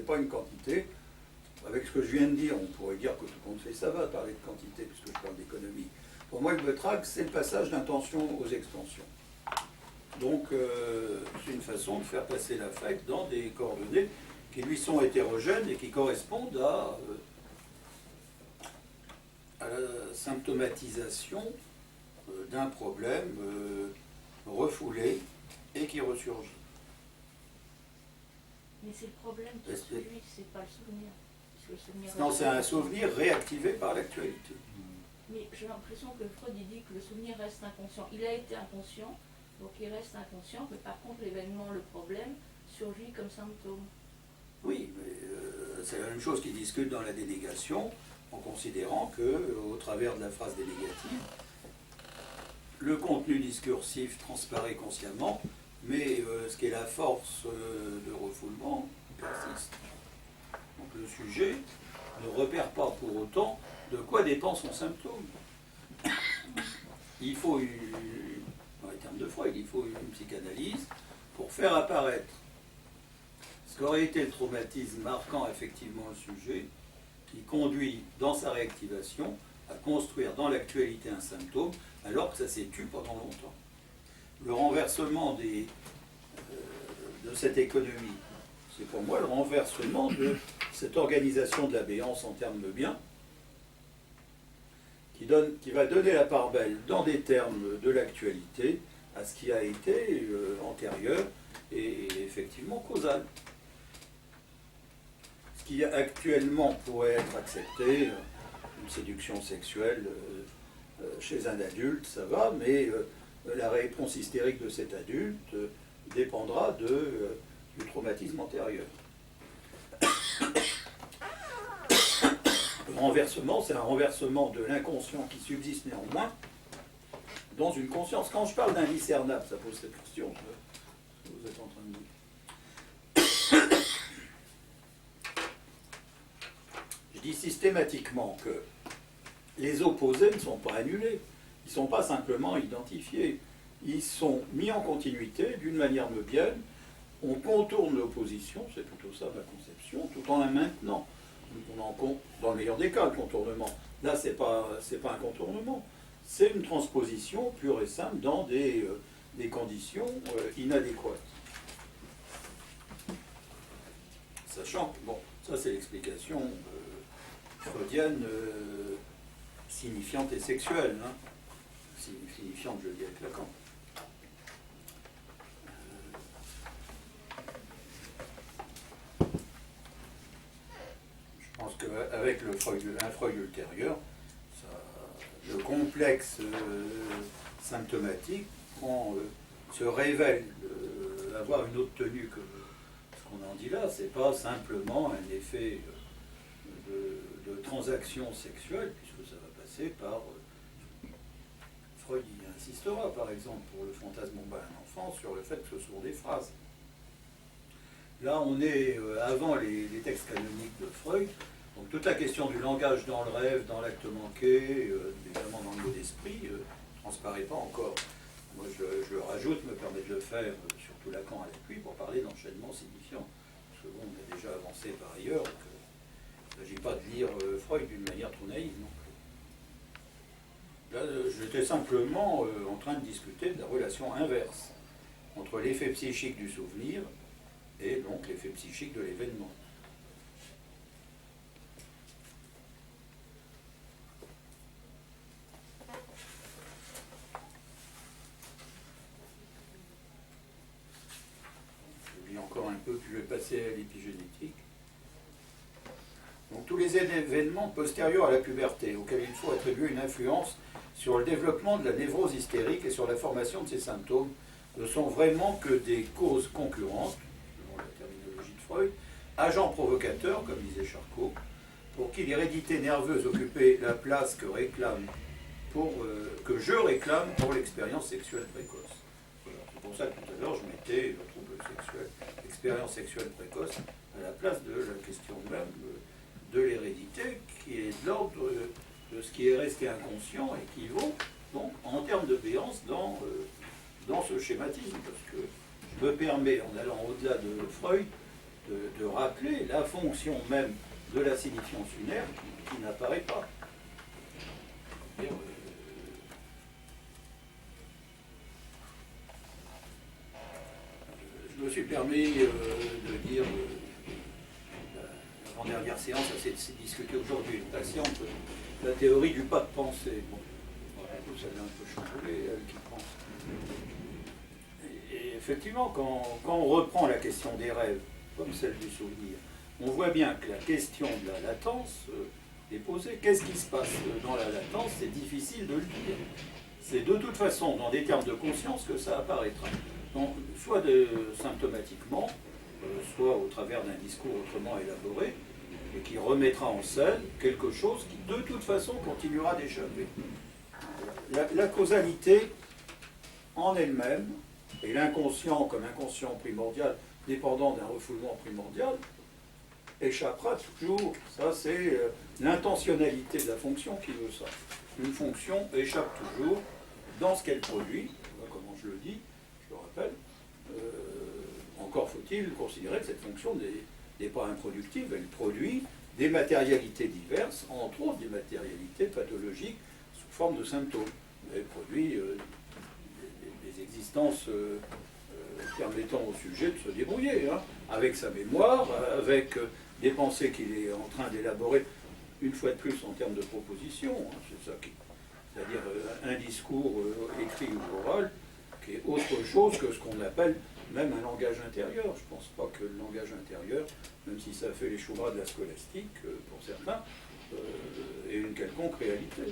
c'est pas une quantité. Avec ce que je viens de dire, on pourrait dire que tout compte fait ça va parler de quantité, puisque je parle d'économie. Pour moi, le betrag, c'est le passage d'intention aux extensions. Donc, c'est une façon de faire passer l'affect dans des coordonnées qui lui sont hétérogènes et qui correspondent à la symptomatisation d'un problème refoulé et qui ressurgit. Mais c'est le problème qui est celui, c'est pas le souvenir. Le souvenir non, c'est un souvenir réactivé par l'actualité. Mais j'ai l'impression que Freud il dit que le souvenir reste inconscient. Il a été inconscient, donc il reste inconscient, mais par contre l'événement, le problème, surgit comme symptôme. Oui, mais c'est la même chose qu'il discute dans la délégation, en considérant que, au travers de la phrase délégative, le contenu discursif transparaît consciemment, mais ce qui est la force de refoulement persiste. Donc le sujet ne repère pas pour autant de quoi dépend son symptôme. Il faut, dans les termes de Freud, il faut une psychanalyse pour faire apparaître ce qu'aurait été le traumatisme marquant effectivement le sujet, qui conduit dans sa réactivation à construire dans l'actualité un symptôme, alors que ça s'est tu pendant longtemps. Le renversement de cette économie, c'est pour moi le renversement de cette organisation de la béance en termes de biens, qui va donner la part belle dans des termes de l'actualité à ce qui a été antérieur et effectivement causal. Ce qui actuellement pourrait être accepté, une séduction sexuelle chez un adulte, ça va, mais la réponse hystérique de cet adulte dépendra du traumatisme antérieur. Le renversement, c'est un renversement de l'inconscient qui subsiste néanmoins dans une conscience. Quand je parle d'indiscernable, ça pose cette question, ce que vous êtes en train de dire. Je dis systématiquement que les opposés ne sont pas annulés, ils ne sont pas simplement identifiés, ils sont mis en continuité d'une manière neuvienne, on contourne l'opposition, c'est plutôt ça ma conception, tout en la maintenant. Dans le meilleur des cas, le contournement. Là, ce n'est pas un contournement, c'est une transposition pure et simple dans des conditions inadéquates. Sachant que, bon, ça c'est l'explication freudienne signifiante et sexuelle, hein. Signifiante, je le dis avec Lacan. Je pense qu'avec un Freud ultérieur, le complexe symptomatique se révèle avoir une autre tenue que ce qu'on en dit là. C'est pas simplement un effet de transaction sexuelle, puisque ça va passer par... Freud y insistera, par exemple, pour le fantasme bomba d'un enfant, sur le fait que ce sont des phrases. Là, on est avant les textes canoniques de Freud, donc toute la question du langage dans le rêve, dans l'acte manqué, évidemment dans le mot d'esprit, ne transparaît pas encore. Moi, je le rajoute, me permet de le faire, surtout Lacan à l'appui, pour parler d'enchaînement signifiant. Parce que bon, on a déjà avancé par ailleurs, donc il ne s'agit pas de lire Freud d'une manière trop naïve non plus. Là, j'étais simplement en train de discuter de la relation inverse entre l'effet psychique du souvenir et donc l'effet psychique de l'événement. Je lis encore un peu, puis je vais passer à l'épigénétique. Donc tous les événements postérieurs à la puberté, auxquels il faut attribuer une influence sur le développement de la névrose hystérique et sur la formation de ses symptômes, ne sont vraiment que des causes concurrentes, selon la terminologie de Freud, agents provocateurs, comme disait Charcot, pour qui l'hérédité nerveuse occupait la place que je réclame pour l'expérience sexuelle précoce. Voilà. C'est pour ça que tout à l'heure je mettais le trouble sexuel, l'expérience sexuelle précoce, à la place de la question même de l'hérédité, qui est de l'ordre de ce qui est resté inconscient et qui vaut donc en termes de béance dans ce schématisme, parce que je me permets, en allant au-delà de Freud, de rappeler la fonction même de la signifiance unaire qui n'apparaît pas. Je me suis permis de dire, l'avant-dernière séance, ça s'est discuté aujourd'hui, la séance, la théorie du pas de pensée. Bon, ça l'a un peu chamboulé, elle qui pense. Et effectivement, quand on reprend la question des rêves, comme celle du souvenir, on voit bien que la question de la latence est posée. Qu'est-ce qui se passe dans la latence? C'est difficile de le dire. C'est de toute façon dans des termes de conscience que ça apparaîtra. Donc, soit symptomatiquement, soit au travers d'un discours autrement élaboré, et qui remettra en scène quelque chose qui de toute façon continuera d'échapper. La causalité en elle-même, et l'inconscient comme inconscient primordial, dépendant d'un refoulement primordial, échappera toujours. Ça, c'est l'intentionnalité de la fonction qui veut ça. Une fonction échappe toujours dans ce qu'elle produit, comment je le dis, je le rappelle. Encore faut-il considérer que cette fonction n'est pas improductive, elle produit des matérialités diverses, entre autres des matérialités pathologiques sous forme de symptômes. Elle produit des existences permettant au sujet de se débrouiller, hein, avec sa mémoire, avec des pensées qu'il est en train d'élaborer, une fois de plus en termes de proposition, hein, c'est ça c'est-à-dire un discours écrit ou oral, qui est autre chose que ce qu'on appelle même un langage intérieur. Je ne pense pas que le langage intérieur, même si ça fait les choubras de la scolastique, pour certains, ait une quelconque réalité.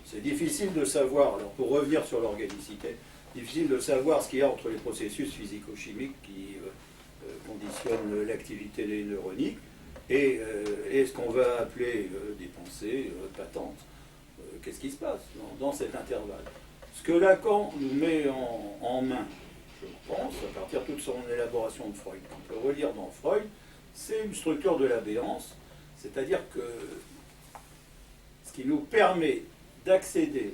C'est difficile de savoir, alors pour revenir sur l'organicité, difficile de savoir ce qu'il y a entre les processus physico-chimiques qui conditionnent l'activité des neuroniques et ce qu'on va appeler des pensées patentes. Qu'est-ce qui se passe dans cet intervalle? Ce que Lacan nous met en main, je pense, à partir de toute son élaboration de Freud, qu'on peut relire dans Freud, c'est une structure de l'abéance, c'est-à-dire que ce qui nous permet d'accéder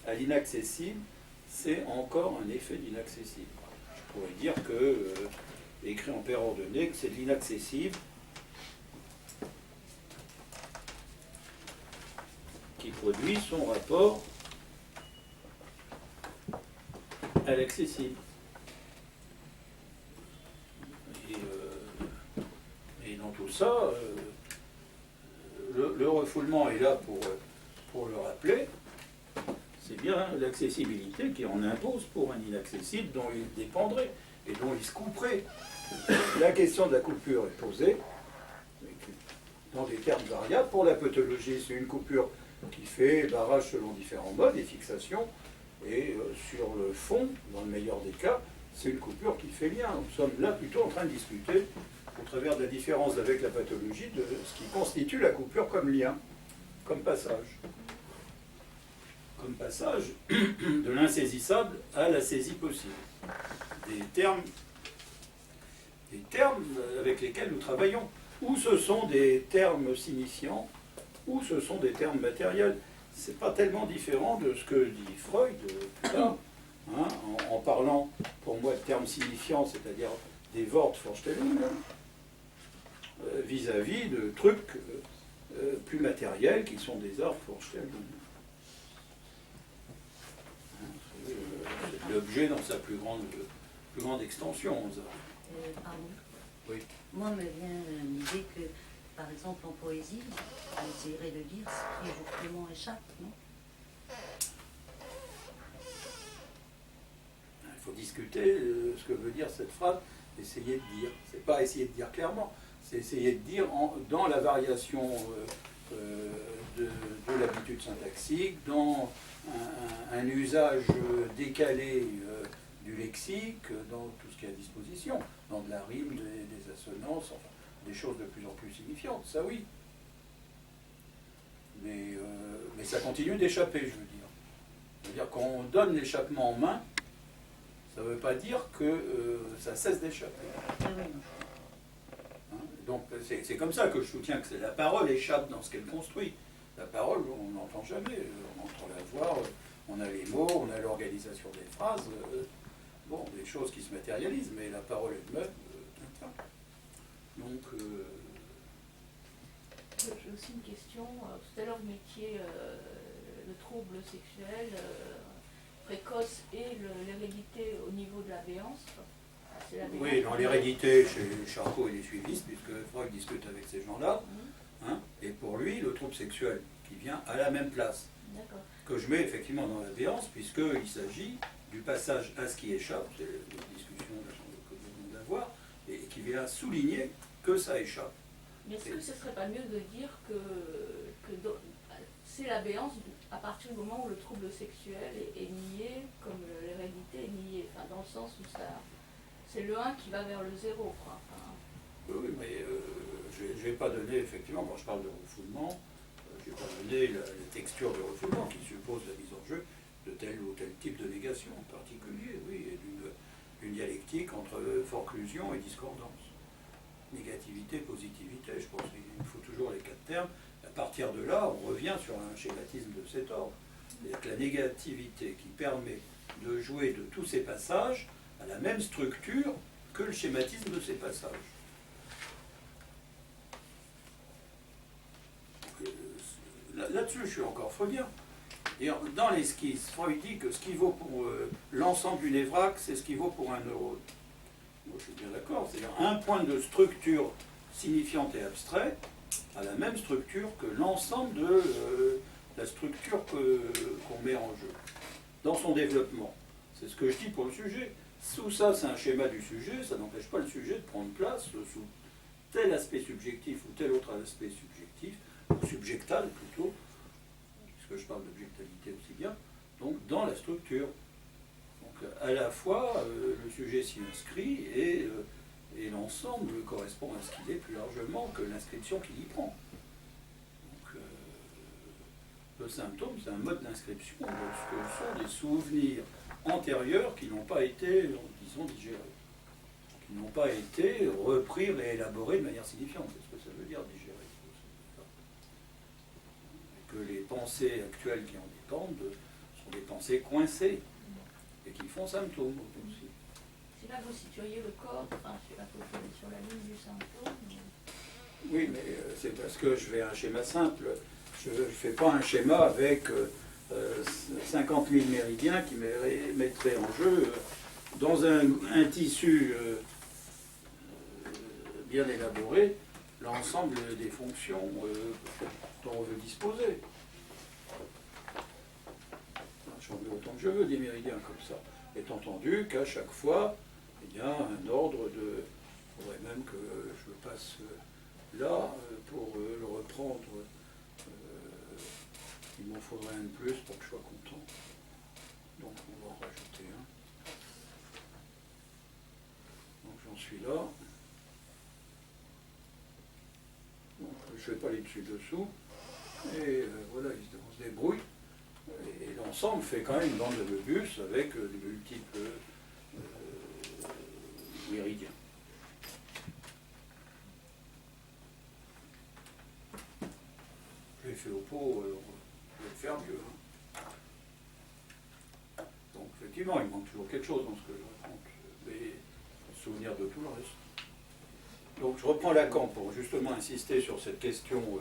à l'inaccessible, c'est encore un effet d'inaccessible. Je pourrais dire que, écrit en paire ordonnée, que c'est de l'inaccessible qui produit son rapport à l'accessible. Et dans tout ça, le refoulement est là pour le rappeler. C'est bien l'accessibilité qui en impose pour un inaccessible dont il dépendrait et dont il se couperait. La question de la coupure est posée dans des termes variables. Pour la pathologie, c'est une coupure qui fait barrage selon différents modes et fixations. Et sur le fond, dans le meilleur des cas, c'est une coupure qui fait lien. Nous sommes là plutôt en train de discuter, au travers de la différence avec la pathologie, de ce qui constitue la coupure comme lien, comme passage. Comme passage de l'insaisissable à la saisie possible. Des termes avec lesquels nous travaillons. Ou ce sont des termes signifiants, ou ce sont des termes matériels. C'est pas tellement différent de ce que dit Freud plus tard, hein, en parlant pour moi de termes signifiants, c'est-à-dire des Wortvorstellungen, vis-à-vis de trucs plus matériels qui sont des Artvorstellungen. C'est l'objet dans sa plus grande extension. Pardon. Oui. Moi, me vient l'idée que, par exemple, en poésie, on essayerait de dire ce qui justement échappe, non? Il faut discuter ce que veut dire cette phrase, essayer de dire. C'est pas essayer de dire clairement, c'est essayer de dire dans la variation de l'habitude syntaxique, dans un usage décalé du lexique, dans tout ce qui est à disposition, dans de la rime, des assonances, enfin, des choses de plus en plus signifiantes, ça oui. Mais ça continue d'échapper, je veux dire. C'est-à-dire qu'on donne l'échappement en main, ça ne veut pas dire que ça cesse d'échapper. Hein? Donc c'est comme ça que je soutiens que la parole échappe dans ce qu'elle construit. La parole, on n'entend jamais, on entend la voix, on a les mots, on a l'organisation des phrases, bon, des choses qui se matérialisent, mais la parole elle-même, Donc, J'ai aussi une question. Tout à l'heure, vous mettiez le trouble sexuel précoce et l'hérédité au niveau de la béance. C'est la béance. oui, dans l'hérédité, chez Charcot et les suivistes, puisque Freud discute avec ces gens-là, hein, et pour lui, le trouble sexuel qui vient à la même place, que je mets effectivement dans la béance, puisqu'il s'agit du passage à ce qui échappe, c'est la discussion que nous venons d'avoir, et qui vient souligner que ça échappe. Mais est-ce que ce ne serait pas mieux de dire que c'est la béance à partir du moment où le trouble sexuel est nié, comme l'hérédité est niée, enfin, dans le sens où c'est le 1 qui va vers le 0, quoi. Enfin, oui, mais je ne vais pas donner, effectivement, quand je parle de refoulement, je ne vais pas donner la texture du refoulement qui suppose la mise en jeu de tel ou tel type de négation en particulier, oui, et d'une dialectique entre forclusion et discordance. Négativité, positivité, je pense qu'il faut toujours les 4 termes. À partir de là, on revient sur un schématisme de cet ordre. C'est-à-dire que la négativité qui permet de jouer de tous ces passages a la même structure que le schématisme de ces passages. Là-dessus, je suis encore freudien. Et dans l'esquisse, Freud dit que ce qui vaut pour l'ensemble du névraque, c'est ce qui vaut pour un neurone. Moi, je suis bien d'accord. C'est-à-dire un point de structure signifiante et abstraite a la même structure que l'ensemble de la structure qu'on met en jeu dans son développement. C'est ce que je dis pour le sujet. Sous ça, c'est un schéma du sujet, ça n'empêche pas le sujet de prendre place sous tel aspect subjectif ou tel autre aspect subjectif, ou subjectal plutôt, puisque je parle d'objectivité aussi bien, donc dans la structure. Donc à la fois, le sujet s'y inscrit et l'ensemble correspond à ce qu'il est plus largement que l'inscription qu'il y prend. Donc le symptôme, c'est un mode d'inscription de ce que sont des souvenirs antérieurs qui n'ont pas été, disons, digérés, qui n'ont pas été repris, réélaborés de manière signifiante. C'est ce que ça veut dire, digérer. Que les pensées actuelles qui en dépendent sont des pensées coincées et qui font symptôme aussi. C'est là que vous situeriez le corps, enfin, sur la ligne du symptôme. Oui, mais c'est parce que je fais un schéma simple. Je ne fais pas un schéma avec 50 000 méridiens qui mettraient en jeu dans un tissu bien élaboré l'ensemble des fonctions dont on veut disposer. J'en veux autant que je veux des méridiens comme ça. Étant entendu qu'à chaque fois, il y a un ordre de... Il faudrait même que je passe là pour le reprendre. Il m'en faudrait un de plus pour que je sois content. Donc on va en rajouter un. Donc j'en suis là. Donc je ne vais pas aller dessus-dessous. Et voilà, on se débrouille. Et l'ensemble fait quand même une bande de Möbius avec de multiples méridiens. Je l'ai fait au pot, je vais le faire mieux. Hein. Donc effectivement, il manque toujours quelque chose dans ce que je raconte, mais il faut se souvenir de tout le reste. Donc je reprends Lacan pour justement insister sur cette question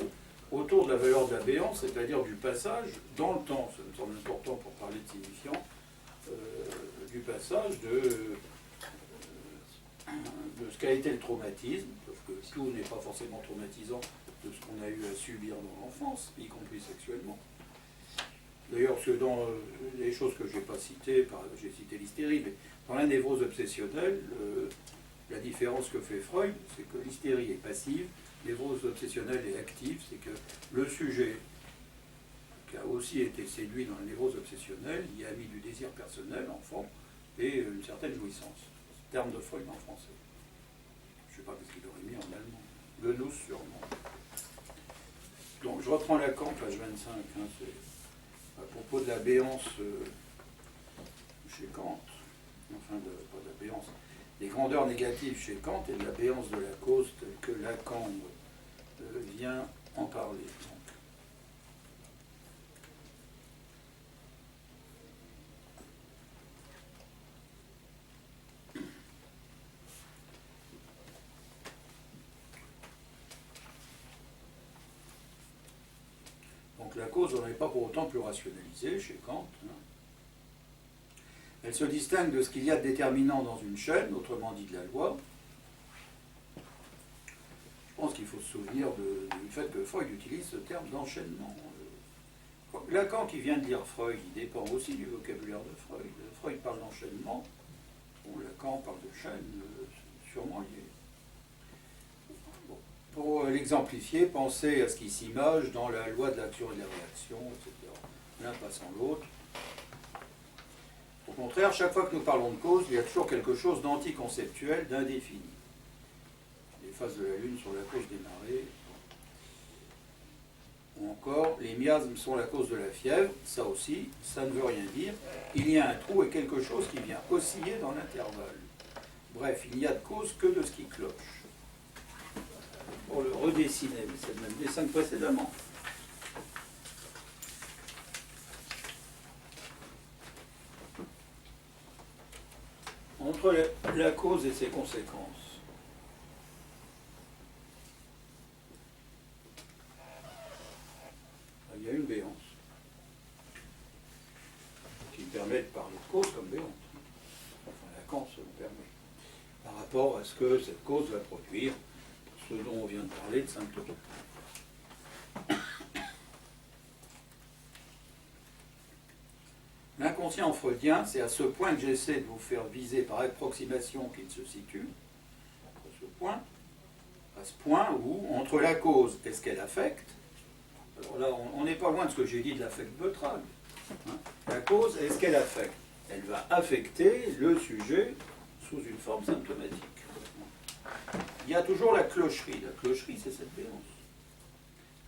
autour de la valeur de la béance, c'est-à-dire du passage dans le temps, ça me semble important pour parler de signifiant, du passage de ce qu'a été le traumatisme, parce que tout n'est pas forcément traumatisant de ce qu'on a eu à subir dans l'enfance, y compris sexuellement. D'ailleurs, dans les choses que je n'ai pas citées, j'ai cité l'hystérie, mais dans la névrose obsessionnelle, la différence que fait Freud, c'est que l'hystérie est passive, névrose obsessionnelle est active, c'est que le sujet qui a aussi été séduit dans la névrose obsessionnelle y a mis du désir personnel, enfant, et une certaine jouissance. Terme de Freud en français. Je ne sais pas ce qu'il aurait mis en allemand. Genuss sûrement. Donc je reprends Lacan, page 25, hein, c'est à propos de la béance chez Kant, enfin pas de la béance, des grandeurs négatives chez Kant et de la béance de la cause telle que Lacan vient en parler. Donc la cause, on n'est pas pour autant plus rationalisée chez Kant. Hein. Elle se distingue de ce qu'il y a de déterminant dans une chaîne, autrement dit de la loi. Je pense qu'il faut se souvenir du fait que Freud utilise ce terme d'enchaînement. Lacan, qui vient de lire Freud, il dépend aussi du vocabulaire de Freud. Freud parle d'enchaînement, bon, Lacan parle de chaîne, sûrement lié. Bon. Pour l'exemplifier, pensez à ce qui s'image dans la loi de l'action et de la réaction, etc. L'un passant l'autre. Au contraire, chaque fois que nous parlons de cause, il y a toujours quelque chose d'anticonceptuel, d'indéfini. Les phases de la Lune sur la cause des marées. Ou encore, les miasmes sont la cause de la fièvre. Ça aussi, ça ne veut rien dire. Il y a un trou et quelque chose qui vient osciller dans l'intervalle. Bref, il n'y a de cause que de ce qui cloche. Pour le redessiner, mais c'est le même dessin que précédemment. Entre la cause et ses conséquences. Il y a une béance qui permet de parler de cause comme béance. Enfin, Lacan se le permet. Par rapport à ce que cette cause va produire, ce dont on vient de parler de symptômes. L'inconscient freudien, c'est à ce point que j'essaie de vous faire viser par approximation qu'il se situe, à ce point où, entre la cause et ce qu'elle affecte, alors là, on n'est pas loin de ce que j'ai dit de l'affect Beutral. Hein. La cause est ce qu'elle affecte. Elle va affecter le sujet sous une forme symptomatique. Il y a toujours la clocherie. La clocherie, c'est cette béance.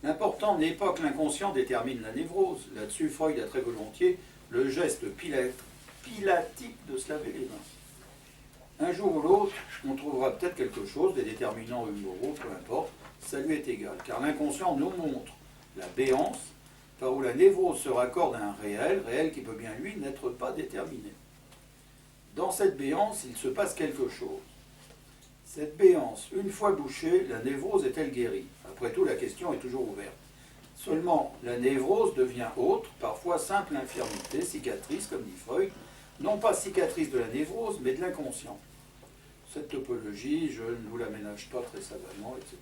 L'important n'est pas que l'inconscient détermine la névrose. Là-dessus, Freud a très volontiers le geste pilatique de se laver les mains. Un jour ou l'autre, on trouvera peut-être quelque chose, des déterminants humoraux, peu importe, ça lui est égal. Car l'inconscient nous montre la béance, par où la névrose se raccorde à un réel qui peut bien, lui, n'être pas déterminé. Dans cette béance, il se passe quelque chose. Cette béance, une fois bouchée, la névrose est-elle guérie? Après tout, la question est toujours ouverte. Seulement, la névrose devient autre, parfois simple infirmité, cicatrice, comme dit Freud, non pas cicatrice de la névrose, mais de l'inconscient. Cette topologie, je ne vous la ménage pas très savamment, etc.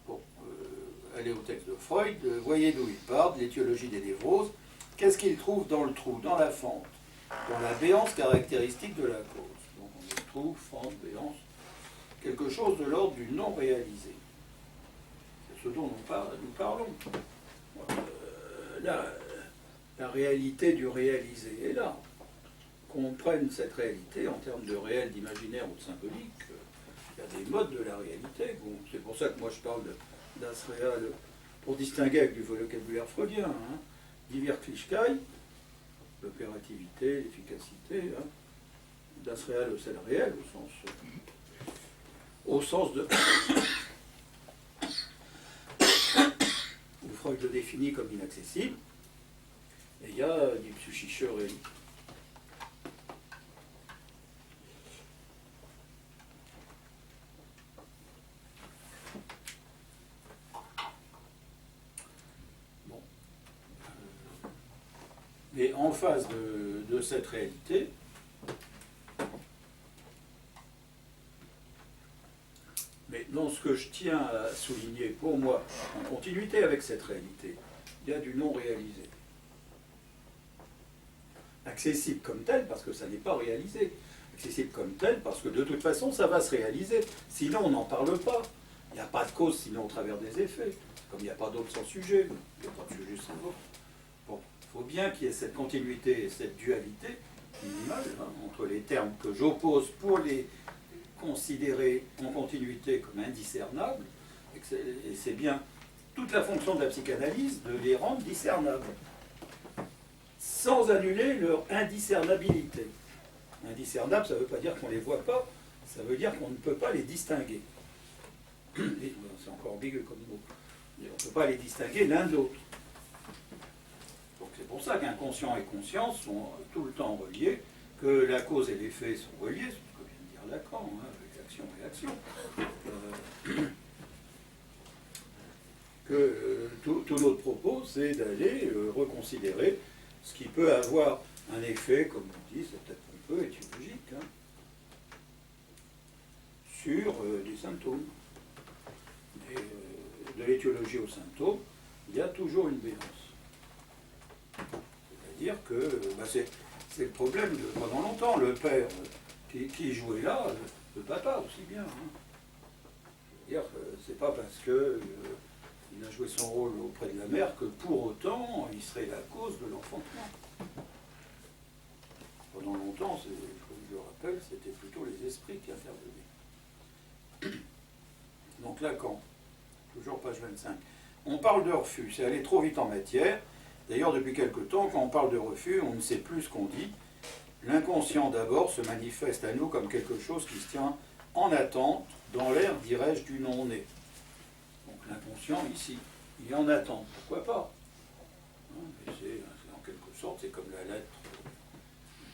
Bon, elle est au texte de Freud, voyez d'où il part, de l'étiologie des névroses. Qu'est-ce qu'il trouve dans le trou, dans la fente, dans la béance caractéristique de la cause? Donc on y trouve, fente, béance, quelque chose de l'ordre du non réalisé. C'est ce dont nous parlons. La réalité du réalisé est là. Qu'on prenne cette réalité en termes de réel, d'imaginaire ou de symbolique, il y a des modes de la réalité. Bon, c'est pour ça que moi je parle d'as real, pour distinguer avec du vocabulaire freudien. Hein. Die Wirklichkeit, l'opérativité, l'efficacité. Hein. Das real, c'est le réel, au sens de... où Freud le définit comme inaccessible. Et il y a die psychische Realität. Mais en face de cette réalité, mais dans ce que je tiens à souligner pour moi, en continuité avec cette réalité, il y a du non réalisé. Accessible comme tel parce que ça n'est pas réalisé. Accessible comme tel parce que de toute façon ça va se réaliser. Sinon on n'en parle pas. Il n'y a pas de cause sinon au travers des effets. Comme il n'y a pas d'autre sans sujet. Il n'y a pas de sujet sans autre. Bon, il faut bien qu'il y ait cette continuité et cette dualité minimale hein, entre les termes que j'oppose pour les considérer en continuité comme indiscernables. Et c'est bien toute la fonction de la psychanalyse de les rendre discernables. Sans annuler leur indiscernabilité. Indiscernable, ça ne veut pas dire qu'on ne les voit pas, ça veut dire qu'on ne peut pas les distinguer. C'est encore ambigu comme mot. On ne peut pas les distinguer l'un de l'autre. Donc c'est pour ça qu'inconscient et conscience sont tout le temps reliés, que la cause et l'effet sont reliés, c'est ce que vient de dire Lacan, hein, avec action-réaction. que tout notre propos, c'est d'aller reconsidérer ce qui peut avoir un effet, comme on dit, c'est peut-être un peu étiologique, hein, sur des symptômes. Et, de l'étiologie aux symptômes, il y a toujours une béance. C'est-à-dire que c'est le problème de pendant longtemps. Le père qui jouait là, le papa aussi bien. Hein. Je veux dire, c'est pas parce que il a joué son rôle auprès de la mère que pour autant il serait la cause de l'enfantement. Pendant longtemps, je le rappelle, c'était plutôt les esprits qui intervenaient. Donc Lacan, toujours page 25. On parle de refus, c'est aller trop vite en matière. D'ailleurs, depuis quelque temps, quand on parle de refus, on ne sait plus ce qu'on dit. L'inconscient d'abord se manifeste à nous comme quelque chose qui se tient en attente, dans l'air, dirais-je, du non-né. Donc l'inconscient, ici, il est en attente. Pourquoi pas, hein, c'est en quelque sorte, c'est comme la lettre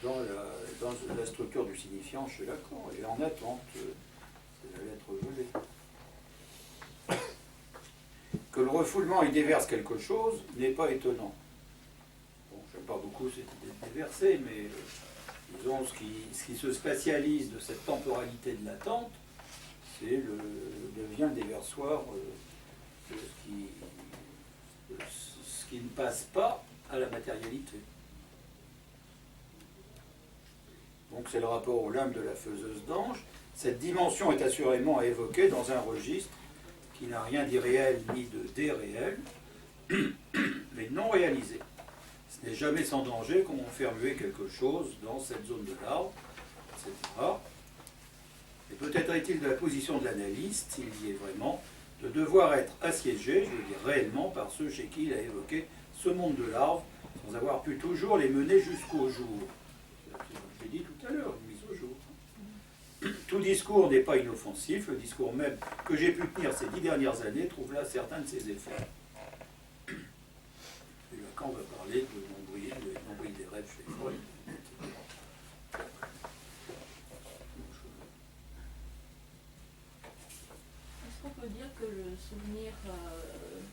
dans la structure du signifiant chez Lacan. Elle est en attente. C'est la lettre gelée. Que le refoulement y déverse quelque chose n'est pas étonnant. Bon, j'aime pas beaucoup cette idée de déverser, mais disons, ce qui se spécialise de cette temporalité de l'attente, c'est devient le déversoir de ce qui ne passe pas à la matérialité. Donc c'est le rapport au limbe de la faiseuse d'ange. Cette dimension est assurément évoquée dans un registre qui n'a rien d'irréel ni de déréel, mais non réalisé. Ce n'est jamais sans danger qu'on va faire muer quelque chose dans cette zone de l'arbre, etc. Et peut-être est-il de la position de l'analyste, s'il y est vraiment, de devoir être assiégé, je veux dire réellement, par ceux chez qui il a évoqué ce monde de l'arbre, sans avoir pu toujours les mener jusqu'au jour. Je l'ai dit tout à l'heure, une mise au jour. Tout discours n'est pas inoffensif, le discours même que j'ai pu tenir ces 10 dernières années trouve là certains de ses effets. Et Lacan va parler de nombril des rêves chez Freud, etc. Est-ce qu'on peut dire que le souvenir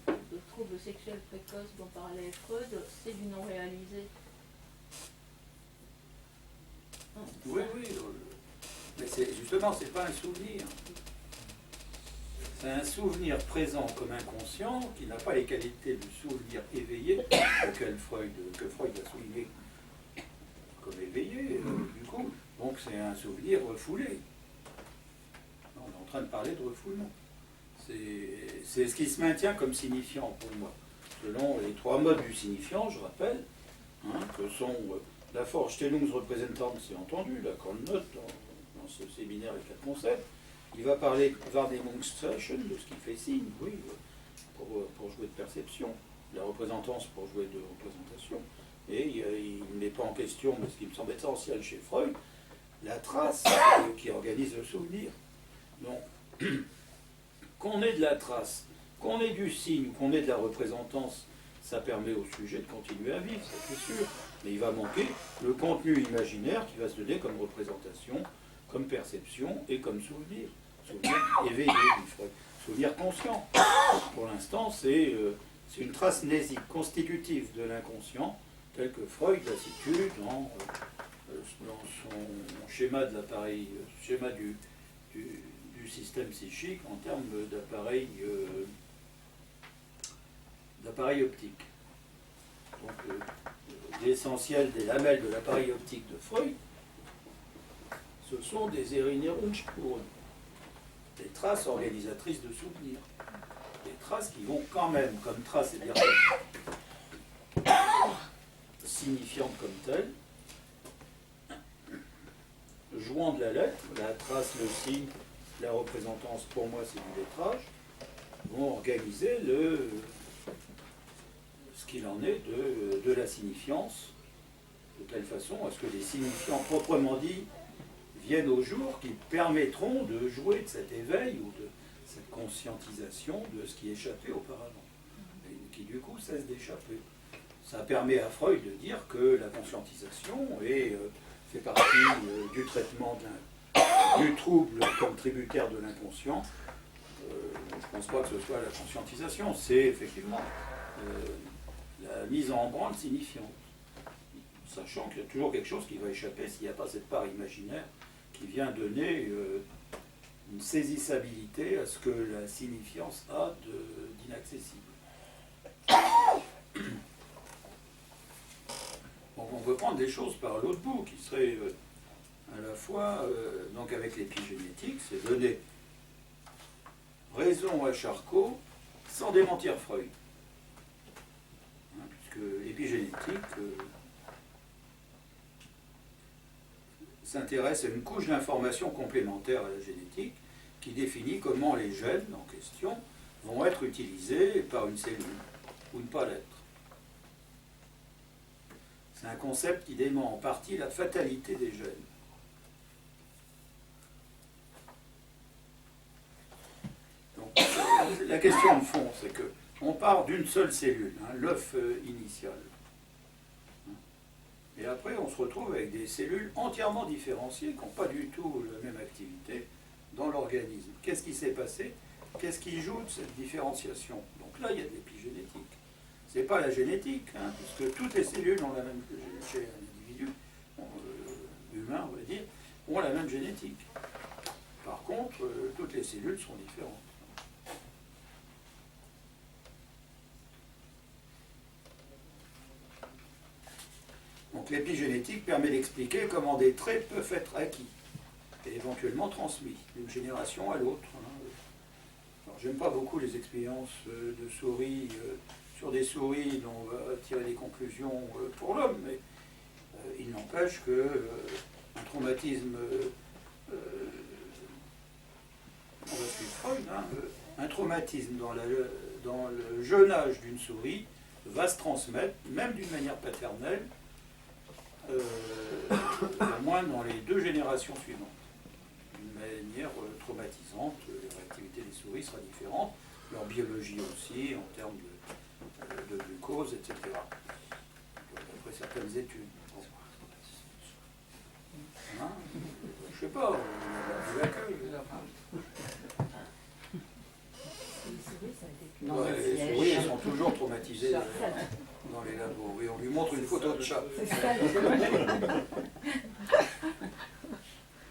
de troubles sexuels précoces dont parlait Freud, c'est du non réalisé? Oui, oui. Mais justement, ce n'est pas un souvenir. C'est un souvenir présent comme inconscient qui n'a pas les qualités du souvenir éveillé que Freud a souligné comme éveillé, du coup. Donc c'est un souvenir refoulé. On est en train de parler de refoulement. C'est ce qui se maintient comme signifiant pour moi. Selon les 3 modes du signifiant, je rappelle, hein, que sont la Vorstellungsrepräsentanz, c'est entendu, la note dans ce séminaire les 4 concepts. Il va parler Wahrnehmungszeichen, de ce qui fait signe, oui, pour jouer de perception, la représentance pour jouer de représentation. Et il n'est pas en question, mais ce qui me semble essentiel chez Freud, la trace qui organise le souvenir. Donc, qu'on ait de la trace, qu'on ait du signe, qu'on ait de la représentance, ça permet au sujet de continuer à vivre, ça c'est sûr. Mais il va manquer le contenu imaginaire qui va se donner comme représentation, comme perception et comme souvenir. Souvenir éveillé, dit Freud. Souvenir conscient. Pour l'instant, c'est une trace mnésique, constitutive de l'inconscient, telle que Freud la situe dans son schéma de l'appareil, schéma du système psychique en termes d'appareil optique. Donc, l'essentiel des lamelles de l'appareil optique de Freud, ce sont des Erinnerungsspuren, des traces organisatrices de souvenirs. Des traces qui vont quand même, comme traces, c'est-à-dire signifiantes comme telles, jouant de la lettre, la trace, le signe, la représentance, pour moi c'est du lettrage, vont organiser ce qu'il en est de la signifiance, de telle façon à ce que les signifiants proprement dits viennent au jour, qui permettront de jouer de cet éveil ou de cette conscientisation de ce qui échappait auparavant, et qui du coup cesse d'échapper. Ça permet à Freud de dire que la conscientisation fait partie du traitement du trouble comme tributaire de l'inconscient, je ne pense pas que ce soit la conscientisation, c'est effectivement la mise en branle signifiante. Sachant qu'il y a toujours quelque chose qui va échapper s'il n'y a pas cette part imaginaire qui vient donner une saisissabilité à ce que la signifiance a d'inaccessible. Donc on peut prendre des choses par l'autre bout, qui serait à la fois, donc avec l'épigénétique, c'est donner raison à Charcot sans démentir Freud. Hein, puisque l'épigénétique s'intéresse à une couche d'informations complémentaires à la génétique qui définit comment les gènes en question vont être utilisés par une cellule ou ne pas l'être. C'est un concept qui dément en partie la fatalité des gènes. Donc, la question de fond, c'est que on part d'une seule cellule, hein, l'œuf initial. Et après, on se retrouve avec des cellules entièrement différenciées, qui n'ont pas du tout la même activité dans l'organisme. Qu'est-ce qui s'est passé? Qu'est-ce qui joue de cette différenciation? Donc là, il y a de l'épigénétique. Ce n'est pas la génétique, hein, puisque toutes les cellules ont la même, chez un individu, humain, on va dire, ont la même génétique. Par contre, toutes les cellules sont différentes. Donc l'épigénétique permet d'expliquer comment des traits peuvent être acquis et éventuellement transmis d'une génération à l'autre. Alors j'aime pas beaucoup les expériences de souris sur des souris dont on va tirer des conclusions pour l'homme, mais il n'empêche que un traumatisme, on va suivre Freud, hein, un traumatisme dans le jeune âge d'une souris va se transmettre, même d'une manière paternelle, au moins dans les 2 générations suivantes. D'une manière traumatisante, la réactivité des souris sera différente, leur biologie aussi, en termes de glucose, etc. D'après certaines études. Bon. Hein, je sais pas, on a la queue. Les souris, elles sont toujours traumatisées dans les labos. Oui, on lui montre une photo de chat.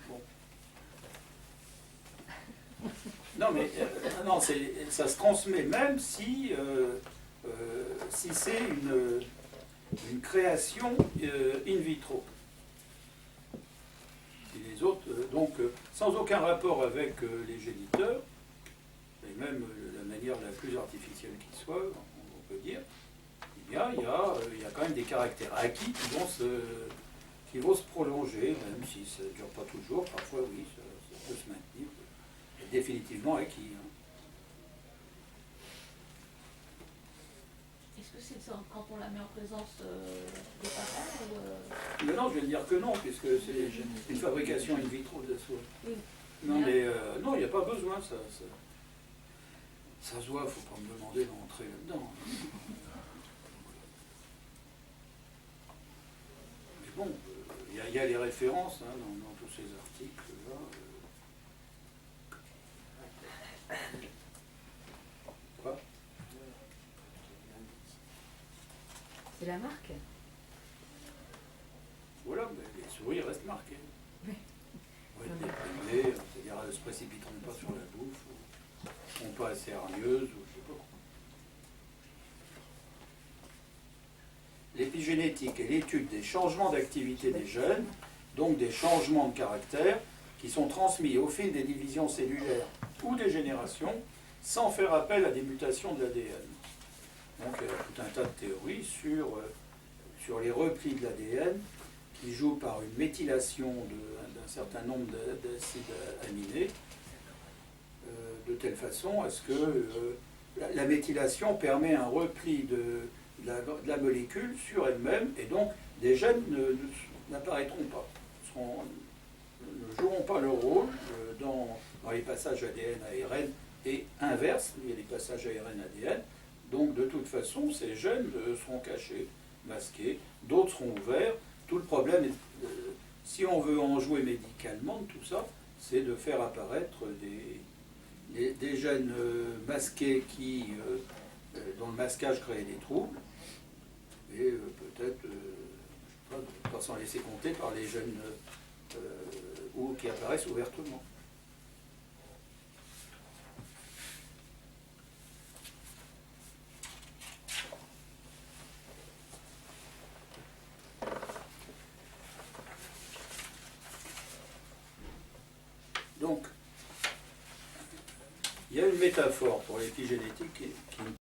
Bon. Non, mais non, ça se transmet même si c'est une création in vitro. Et les autres, donc, sans aucun rapport avec les géniteurs, et même la manière la plus artificielle qui soit, on peut dire, il y a quand même des caractères acquis qui vont se prolonger, même si ça ne dure pas toujours, parfois oui, ça peut se maintenir, et définitivement acquis. Hein. Est-ce que c'est ça quand on la met en présence des parents ou Mais non, je vais dire que non, puisque c'est une fabrication in vitro de la souris. Oui. Non, mais non, il n'y a pas besoin, ça se voit, il ne faut pas me demander d'entrer là-dedans. Mais bon, il y a les références hein, dans tous ces articles-là. Quoi? C'est la marque? Voilà, mais les souris restent marquées. Oui. Vont être déprimées, c'est-à-dire elles ne se précipiteront pas sur la bouffe, ou ne sont pas assez hargneuses, ou je sais pas quoi. L'épigénétique est l'étude des changements d'activité des gènes, donc des changements de caractère, qui sont transmis au fil des divisions cellulaires ou des générations, sans faire appel à des mutations de l'ADN. Donc il y a tout un tas de théories sur les replis de l'ADN qui jouent par une méthylation d'un certain nombre d'acides aminés, de telle façon à ce que la méthylation permet un repli de la molécule sur elle-même, et donc des gènes n'apparaîtront pas, ne joueront pas leur rôle dans les passages ADN-ARN et inverse, il y a des passages ARN-ADN, donc de toute façon ces gènes seront cachés, masqués, d'autres seront ouverts. Tout le problème est, si on veut en jouer médicalement de tout ça, c'est de faire apparaître des gènes masqués dont le masquage crée des troubles, et peut-être, pas s'en laisser compter par les gènes qui apparaissent ouvertement. Donc, il y a une métaphore pour l'épigénétique qui me